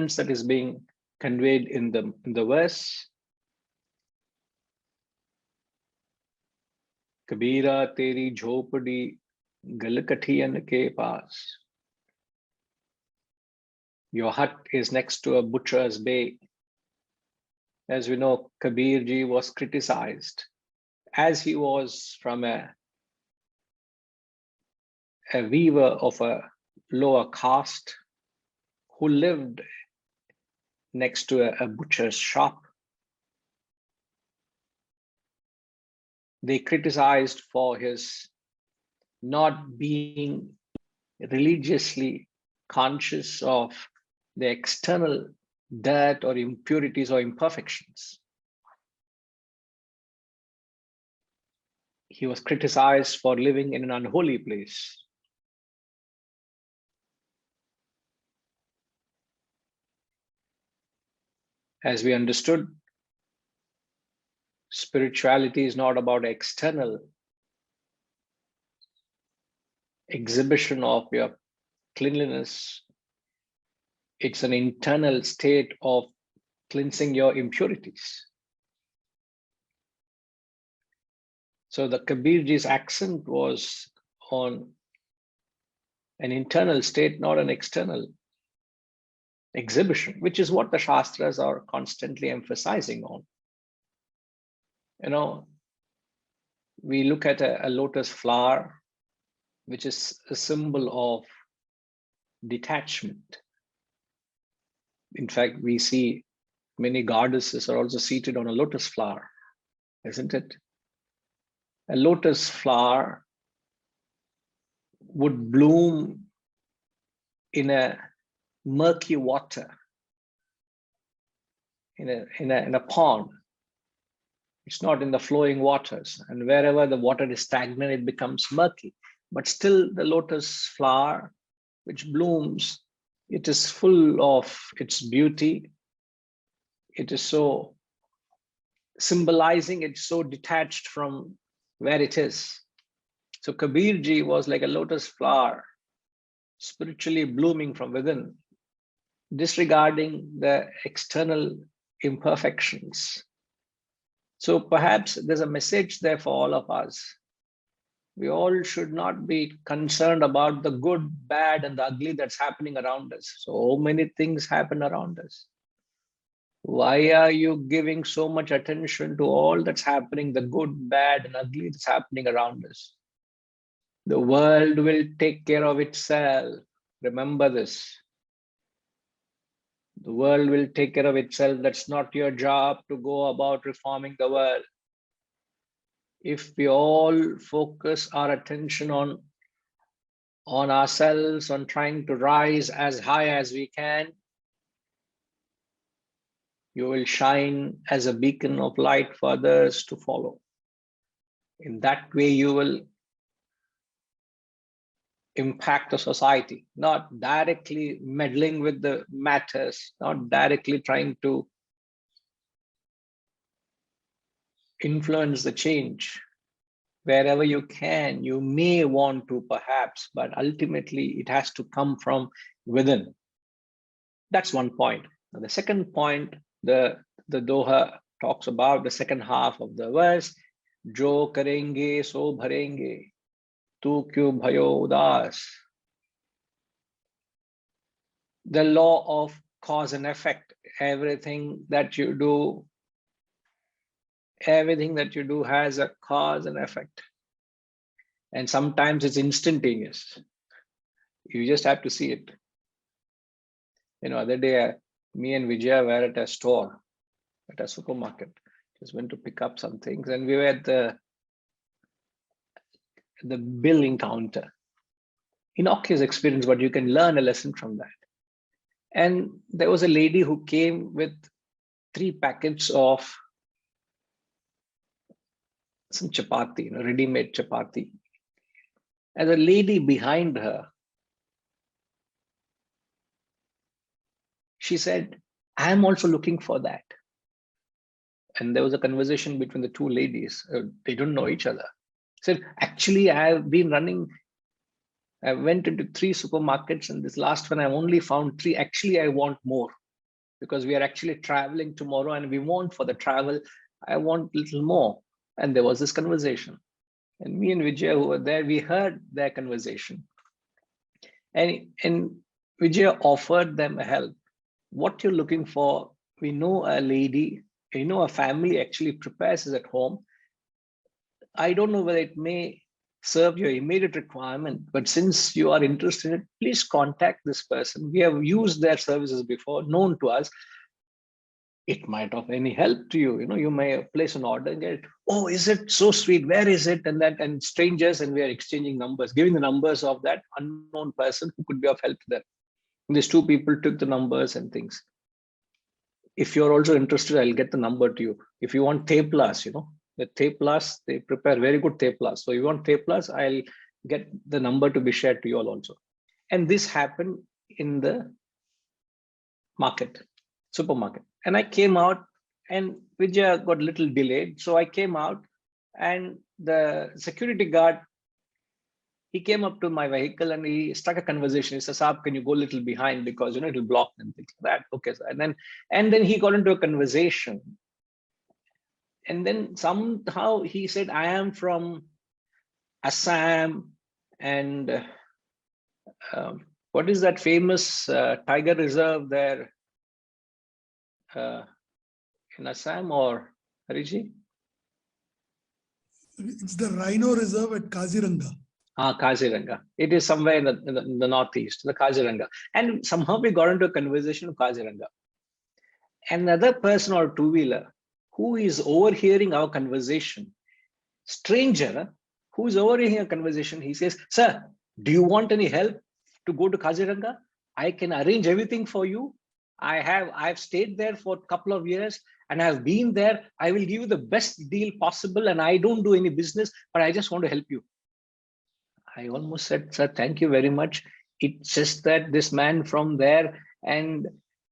sentiments that is being conveyed in the verse. Kabira teri jhopadi galkathiyan ke paas. Your hut is next to a butcher's bay. As we know, Kabir ji was criticized as he was from a weaver of a lower caste who lived next to a butcher's shop. They criticized for his not being religiously conscious of the external dirt or impurities or imperfections. He was criticized for living in an unholy place. As we understood, spirituality is not about external exhibition of your cleanliness. It's an internal state of cleansing your impurities. So the Kabirji's accent was on an internal state, not an external exhibition, which is what the Shastras are constantly emphasizing on. You know, we look at a lotus flower, which is a symbol of detachment. In fact, we see many goddesses are also seated on a lotus flower, isn't it? A lotus flower would bloom in a murky water, in a pond. It's not in the flowing waters, and wherever the water is stagnant, it becomes murky. But still, the lotus flower, which blooms, it is full of its beauty. It is so symbolizing, it's so detached from where it is. So Kabirji was like a lotus flower, spiritually blooming from within, disregarding the external imperfections. So perhaps there's a message there for all of us. We all should not be concerned about the good, bad, and the ugly that's happening around us. So many things happen around us. Why are you giving so much attention to all that's happening, the good, bad, and ugly that's happening around us? The world will take care of itself. Remember this. The world will take care of itself. That's not your job to go about reforming the world. If we all focus our attention on ourselves, on trying to rise as high as we can, you will shine as a beacon of light for others to follow. In that way, you will impact the society, not directly meddling with the matters, not directly trying to influence the change. Wherever you can, you may want to perhaps, but ultimately it has to come from within. That's one point. Now, the second point, the Doha talks about the second half of the verse, Jo karenge so bharenge, tu kyu bhayo udas. The law of cause and effect. Everything that you do has a cause and effect. And sometimes it's instantaneous. You just have to see it. You know, other day, me and Vijaya were at a store, at a supermarket. Just went to pick up some things, and we were at the billing counter. Innocuous experience, but you can learn a lesson from that. And there was a lady who came with 3 packets of some chapati, ready-made chapati. And the lady behind her, she said, I am also looking for that. And there was a conversation between the 2 ladies. They don't know each other. Said, actually, I've been running. I went into 3 supermarkets, and this last one I only found 3. Actually, I want more. because we are actually traveling tomorrow and we want for the travel, I want a little more. And there was this conversation. And me and Vijay who were there, we heard their conversation. And Vijay offered them help. What you're looking for, we know a lady, a family actually prepares this at home. I don't know whether it may serve your immediate requirement, but since you are interested in it, please contact this person. We have used their services before, known to us. It might of any help to you. You may place an order and get it. Oh, is it so sweet? Where is it? And strangers, and we are exchanging numbers, giving the numbers of that unknown person who could be of help to them. And these two people took the numbers and things. If you're also interested, I'll get the number to you. If you want theplas, the theplas, they prepare very good theplas. So you want theplas, I'll get the number to be shared to you all also. And this happened in the market, supermarket. And I came out, and Vijay got a little delayed. So I came out, and the security guard, he came up to my vehicle and he struck a conversation. He says, "Saab, can you go a little behind because it'll block and things like that." Okay, sir. And then he got into a conversation. And then somehow he said, "I am from Assam, and what is that famous tiger reserve there in Assam or Hariji?" It's the Rhino Reserve at Kaziranga. Kaziranga. It is somewhere in the northeast, the Kaziranga. And somehow we got into a conversation of Kaziranga. Another person or two-wheeler who is overhearing our conversation, stranger who is overhearing a conversation, he says, "Sir, do you want any help to go to Kaziranga? I can arrange everything for you. I've stayed there for a couple of years and I've been there. I will give you the best deal possible, and I don't do any business, but I just want to help you." I almost said, "Sir, thank you very much. It's just that this man from there," and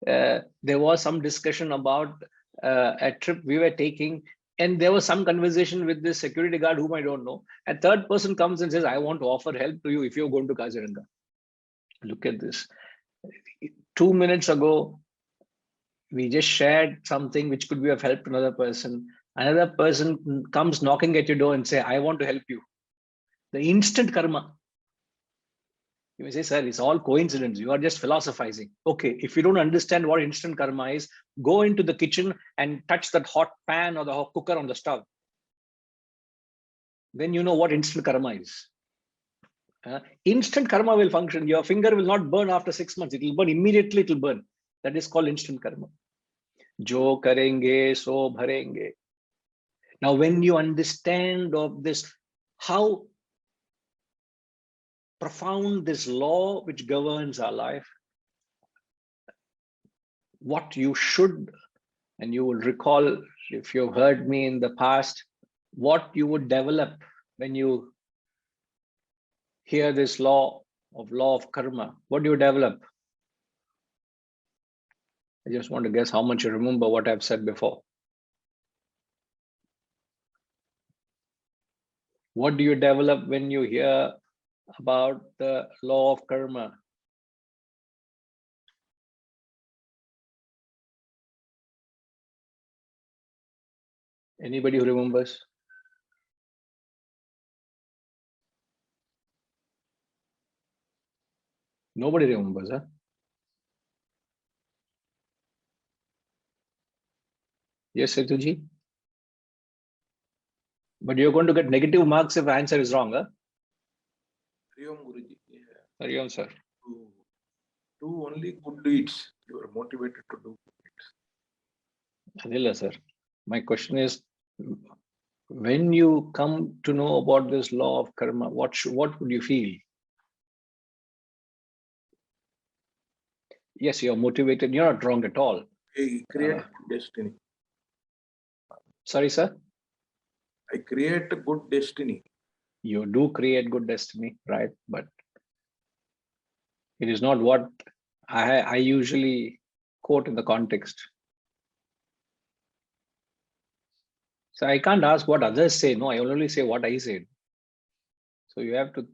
there was some discussion about a trip we were taking, and there was some conversation with this security guard whom I don't know. A third person comes and says, "I want to offer help to you if you're going to Kaziranga." Look at this. 2 minutes ago, we just shared something which could be of help to another person. Another person comes knocking at your door and say, "I want to help you." The instant karma. You may say, "Sir, it's all coincidence. You are just philosophizing." Okay, if you don't understand what instant karma is, go into the kitchen and touch that hot pan or the hot cooker on the stove. Then you know what instant karma is. Instant karma will function. Your finger will not burn after 6 months. It will burn immediately. It will burn. That is called instant karma. Jo karenge, so bharenge. Now, when you understand of this, how profound this law which governs our life, what you should, and you will recall if you've heard me in the past, what you would develop when you hear this law of karma. What do you develop? I just want to guess how much you remember what I've said before. What do you develop when you hear about the law of karma? Anybody who remembers? Nobody remembers, huh? Yes, Setuji? But you're going to get negative marks if the answer is wrong, huh? Hariom Guruji. Hariom, sir. Do only good deeds. You are motivated to do good deeds. Adila, sir. My question is, when you come to know about this law of karma, what would you feel? Yes, you're motivated. You're not wrong at all. I create destiny. Sorry, sir? I create a good destiny. You do create good destiny, right? But it is not what I usually quote in the context. So I can't ask what others say. No, I only say what I said. So you have to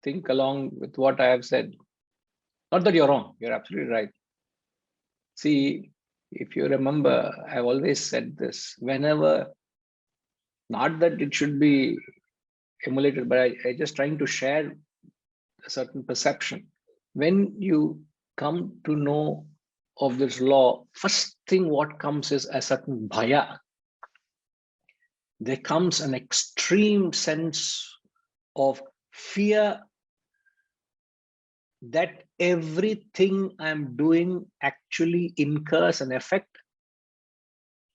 think along with what I have said. Not that you're wrong. You're absolutely right. See, if you remember, I've always said this, whenever, not that it should be emulated, but I just trying to share a certain perception. When you come to know of this law, first thing what comes is a certain bhaya. There comes an extreme sense of fear that everything I'm doing actually incurs an effect,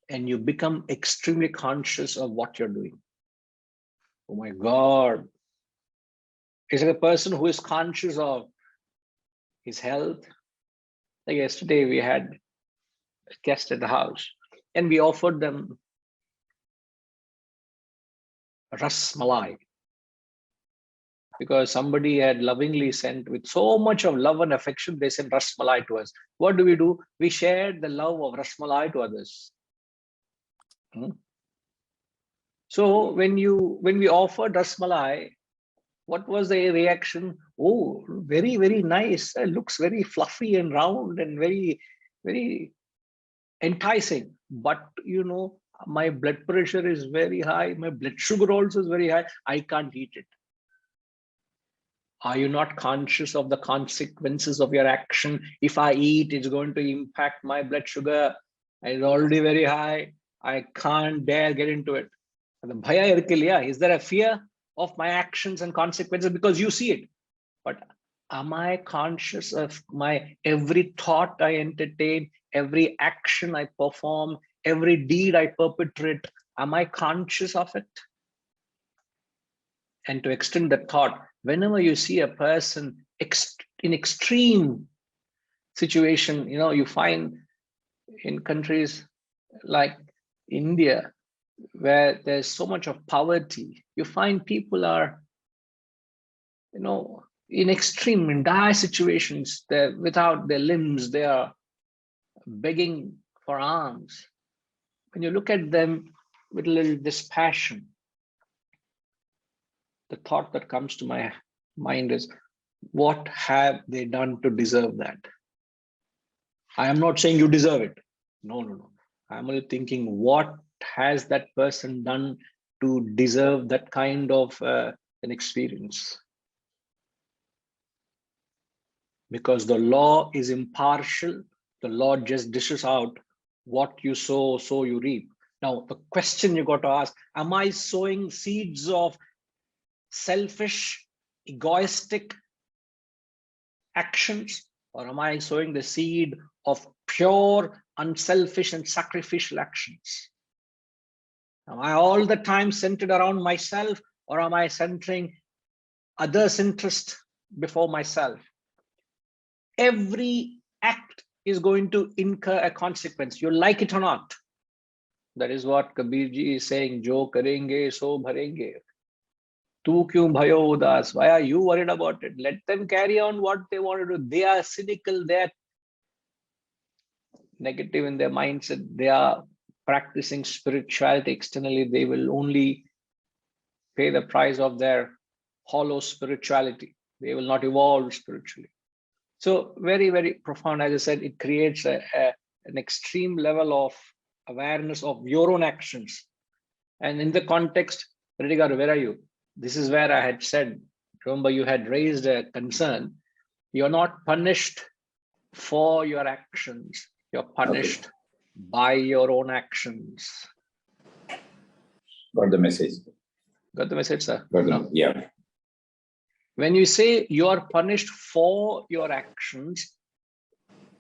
and you become extremely conscious of what you're doing. Oh my God. Is it a person who is conscious of his health? Like yesterday, we had a guest at the house and we offered them ras malai because somebody had lovingly sent, with so much of love and affection, they sent ras malai to us. What do? We shared the love of ras malai to others. So when we offered ras malai, what was the reaction? Oh, very, very nice. It looks very fluffy and round and very, very enticing. But you know, my blood pressure is very high. My blood sugar also is very high. I can't eat it. Are you not conscious of the consequences of your action? If I eat, it's going to impact my blood sugar. It's already very high. I can't dare get into it. The bhaya irkiliya, is there a fear of my actions and consequences because you see it? But am I conscious of my every thought I entertain, every action I perform, every deed I perpetrate? Am I conscious of it? And to extend the thought, whenever you see a person in extreme situation, you know, you find in countries like India, where there's so much of poverty, you find people are, you know, in extreme, in dire situations. They're without their limbs, they are begging for alms. When you look at them with a little dispassion, the thought that comes to my mind is, what have they done to deserve that? I am not saying you deserve it. No. I'm only thinking, what has that person done to deserve that kind of an experience? Because the law is impartial. The law just dishes out what you sow, so you reap. Now, the question you got to ask, am I sowing seeds of selfish, egoistic actions, or am I sowing the seed of pure, unselfish and sacrificial actions? Am I all the time centered around myself, or am I centering others' interest before myself? Every act is going to incur a consequence, you like it or not. That is what Kabir ji is saying, jo karenge so bharenge. Tu kyun bhayo udas? Why are you worried about it? Let them carry on what they want to do. They are cynical, they are negative in their mindset, they are practicing spirituality externally. They will only pay the price of their hollow spirituality. They will not evolve spiritually. So very, very profound. As I said, it creates an extreme level of awareness of your own actions. And in the context, Ridigaru, where are you? This is where I had said, remember, you had raised a concern. You're not punished for your actions. You're punished by your own actions. Got the message. Got the message, sir? Got the, No. yeah. When you say you are punished for your actions,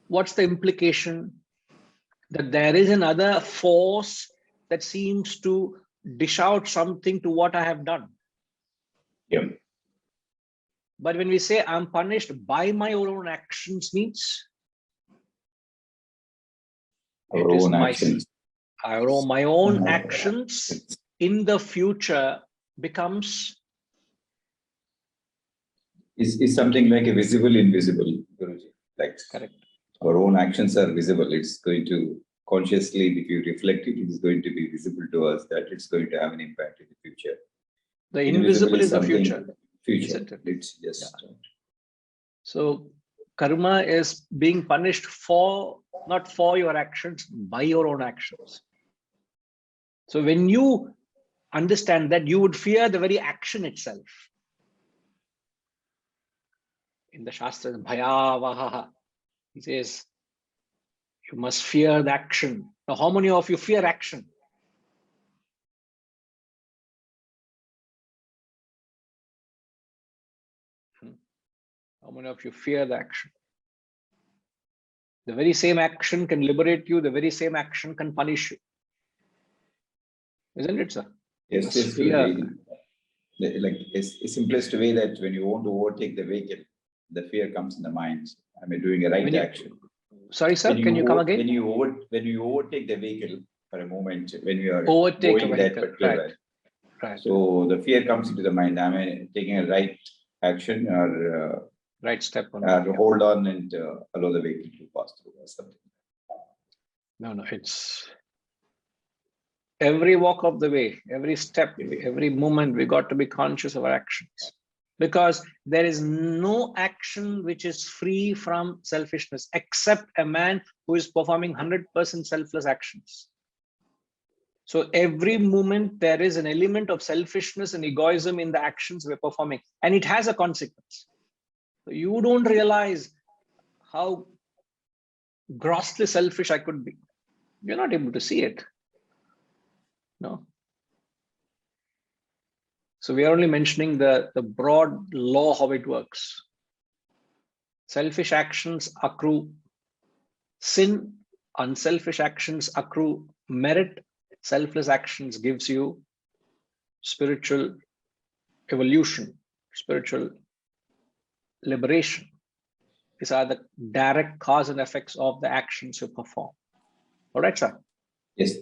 what's the implication? That there is another force that seems to dish out something to what I have done. Yeah. But when we say I'm punished by my own actions, means Our own actions. My own actions in the future becomes is something like a visible invisible, Guruji. Like correct. Our own actions are visible. It's going to consciously, if you reflect it, it is going to be visible to us that it's going to have an impact in the future. The invisible is the something future. Future. Isn't it? It's just. So karma is being punished for, not for your actions, by your own actions. So when you understand that, you would fear the very action itself. In the Shastra, bhayavaha, he says, you must fear the action. Now, how many of you fear action? How many of you fear the action? The very same action can liberate you, the very same action can punish you. Isn't it, sir? Yes, Yes, fear. like a simplest way that when you want to overtake the vehicle, the fear comes in the mind. I mean, doing a right action. Sorry, sir, When can you come again? When you overtake the vehicle for a moment, when you are Overtake a going that vehicle, particular right. way. Right. So the fear comes into the mind. I mean, taking a right action or Right step on. hold on and allow the vehicle to pass through or something. No, it's every walk of the way, every step, every moment, we got to be conscious of our actions. Because there is no action which is free from selfishness, except a man who is performing 100% selfless actions. So every moment there is an element of selfishness and egoism in the actions we're performing, and it has a consequence. So you don't realize how grossly selfish I could be. You're not able to see it. No. So we are only mentioning the broad law, how it works. Selfish actions accrue sin, unselfish actions accrue merit, selfless actions gives you spiritual evolution, spiritual liberation. These are the direct cause and effects of the actions you perform. All right, sir? Yes.